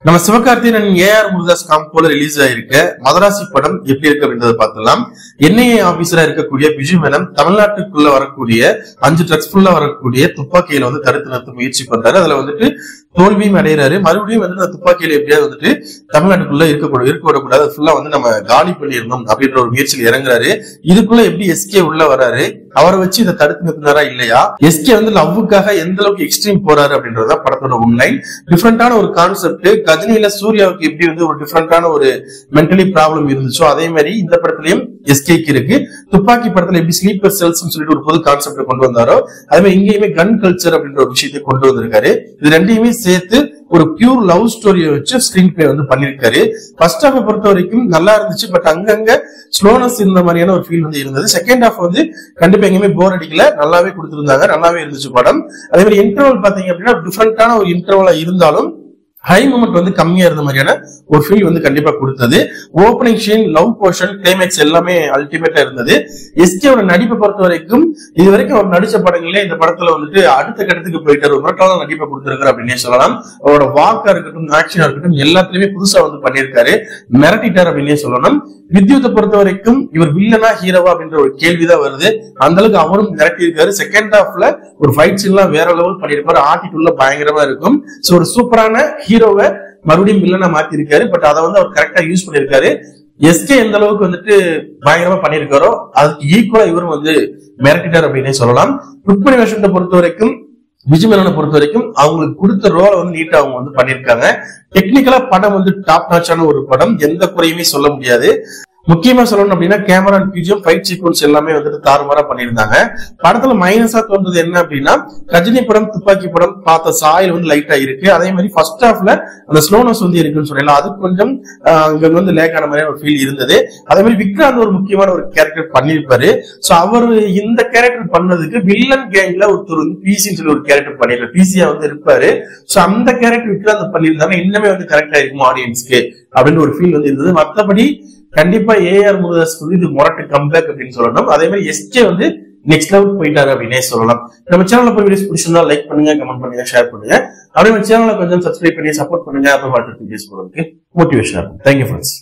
நம்ம Sivakarthikeyan AR Murugadoss காம்போல release ஆயிருக்க மதராசி படம் எப்படி இருக்கு அப்படின்றத பார்க்கலாம். என்ஐஏ ஆபீசரா இருக்கக்கூடிய பிஜு மேனன் தமிழ்நாட்டுக்குள்ள வரக்கூடிய 5 ட்ரக்ஸ் ஃபுல்லா வரக்கூடிய துப்பாக்கியில தடுத்து நிறுத்த முயற்சி பண்றாரு. அதுல தோல்வியும் அடைகிறாரு. மறுபடியும் அந்த துப்பாக்கியில எப்படியாவது தமிழ்நாட்டுக்குள்ள இருக்கக்கூடாது, ஃபுல்லா நம்ம காலி பண்ணிடணும் அப்படின்ற ஒரு முயற்சியில் இறங்குறாரு. இதுக்குள்ள எப்படி எஸ்கே உள்ள வராரு, அவரை வச்சு இதை தடுத்து நிறுத்தினாரா இல்லையா, எஸ்கே லவ்வுக்காக எந்த அளவுக்கு எக்ஸ்ட்ரீம் போறாரு அப்படின்றத படத்தோட உண்மை. டிஃபரெண்டான ஒரு கான்செப்ட். கஜினியில சூர்யாவுக்கு எப்படி ஒரு டிஃபரெண்டான ஒரு மென்டலி ப்ராப்ளம் இருந்துச்சோ அதே மாதிரி இந்த படத்திலயும் எஸ்கேக்கு இருக்கு. துப்பாக்கி படத்துல எப்படி ஸ்லீப்பர் செல்ஸ் சொல்லிட்டு ஒரு புது கான்செப்ட் கொண்டு வந்தாரோ அதே மாதிரி இங்கேயுமே கன் கல்ச்சர் அப்படின்ற ஒரு விஷயத்தை கொண்டு வந்திருக்காரு. இது ரெண்டையுமே சேர்த்து ஒரு பியூர் லவ் ஸ்டோரியை வச்சு ஸ்கிரீன் பிளே பண்ணிருக்காரு. ஃபர்ஸ்ட் ஹாஃப் பொறுத்த வரைக்கும் நல்லா இருந்துச்சு, பட் அங்கங்க ஸ்லோனஸ் இருந்த மாதிரியான ஒரு ஃபீல் இருந்தது. செகண்ட் ஹாஃப் கண்டிப்பா எங்கேயுமே போர் அடிக்கல, நல்லாவே கொடுத்திருந்தாங்க, நல்லாவே இருந்துச்சு படம். அதே மாதிரி இன்டர்வல் பாத்தீங்க அப்படின்னா டிஃபரெண்டான ஒரு இன்டர்வலா இருந்தாலும் ஹை மூமெண்ட் கம்மியா இருந்த மாதிரியான ஒரு ஃபீல் கண்டிப்பா கொடுத்தது. Opening scene, love portion, climax எல்லாமே அல்டிமேட்டா இருந்தது. எஸ்கேவோட நடிப்பை பொறுத்த வரைக்கும் இது வரைக்கும் அவர் நடிச்ச படங்களே இந்த படத்துல அடுத்த கட்டத்துக்கு போயிட்டாரு. ஒரு முரட்டான நடிப்பை கொடுத்திருக்காரு அப்படின்னே சொல்லலாம். அவரோட வாக்கா இருக்கட்டும், ஆக்ஷனா இருக்கட்டும், எல்லாத்துலயுமே புதுசா பண்ணிருக்காரு, மிரட்டிட்டார் அப்படின்னே சொல்லணும். வித்யுத்தை பொறுத்த வரைக்கும் இவர் வில்லனா ஹீரோவா அப்படின்ற ஒரு கேள்விதான் வருது. அந்த அளவுக்கு அவரும் மிரட்டி இருக்காரு. செகண்ட் ஹாஃப்ல ஒரு ஃபைட் சீன் எல்லாம் வேற லெவல் பண்ணிருப்பாரு. ஆட்டிட்டுள்ள பயங்கரமா இருக்கும். சோ ஒரு சூப்பரான ஹீரோவை மறுபடியும் வில்லனா மாத்தி இருக்காரு. பட் அதை அவர் கரெக்டா யூஸ் பண்ணிருக்காரு. எஸ்கே எந்த அளவுக்கு பயங்கரமா பண்ணிருக்காரோ அதுக்கு ஈக்குவலா இவரும் மிரட்டிட்டார் அப்படின்னே சொல்லலாம். ருக்மணி வேஷத்தை பொறுத்த வரைக்கும், பிஜு மேனனை பொறுத்த வரைக்கும் அவங்களுக்கு கொடுத்த ரோலை நீட்டா அவங்க பண்ணிருக்காங்க. டெக்னிக்கலா படம் டாப் நாச்சான ஒரு படம், எந்த குறையுமே சொல்ல முடியாது. முக்கியமா சொல்லணும் அப்படின்னா கேமரா, பிஜிஎம், ஃபைட் சீக்வன்ஸ் எல்லாமே தாறுமாறா பண்ணியிருந்தாங்க. படத்துல மைனஸா தோன்றது என்ன அப்படின்னா கஜினி படம், துப்பாக்கி படம் பார்த்த சாயல் லைட்டா இருக்கு. அதே மாதிரி ஃபர்ஸ்ட் ஹாஃப்ல அந்த ஸ்லோனஸ் இருக்குன்னு சொல்லலாம், அது கொஞ்சம் அங்க லேக் ஆன மாதிரி ஒரு ஃபீல் இருந்தது. அதே மாதிரி விக்ராந்த் ஒரு முக்கியமான ஒரு கேரக்டர் பண்ணிருப்பாரு. சோ அவர் இந்த கேரக்டர் பண்ணதுக்கு வில்லன் கேங்ல ஒருத்தர் பிசின்னு சொல்லி ஒரு கேரக்டர் பண்ணிருப்பாரு, பிசியா இருப்பாரு. சோ அந்த கேரக்டர் விக்ராந்த் பண்ணியிருந்தாங்க இன்னுமே கரெக்டா இருக்கும் ஆடியன்ஸ்க்கு அப்படின்னு ஒரு ஃபீல் இருந்தது. மற்றபடி கண்டிப்பா ஏஆர் முருகதாஸ் இது மொரட்டு கம்பேக் அப்படின்னு சொல்லணும். அதே மாதிரி எஸ்கே நெக்ஸ்ட் லெவல் போயிட்டாரு அப்படின்னே சொல்லலாம். நம்ம சேனல்ல போய் வீடியோஸ் பிடிச்சிருந்தா லைக் பண்ணுங்க, கமெண்ட் பண்ணுங்க, ஷேர் பண்ணுங்க. அப்படியே நம்ம சேனலை கொஞ்சம் சப்ஸ்கிரைப் பண்ணி சப்போர்ட் பண்ணுங்க. அப்புறம் வீடியோஸ் போறதுக்கு மோட்டிவேஷன் இருக்கும். Thank you friends.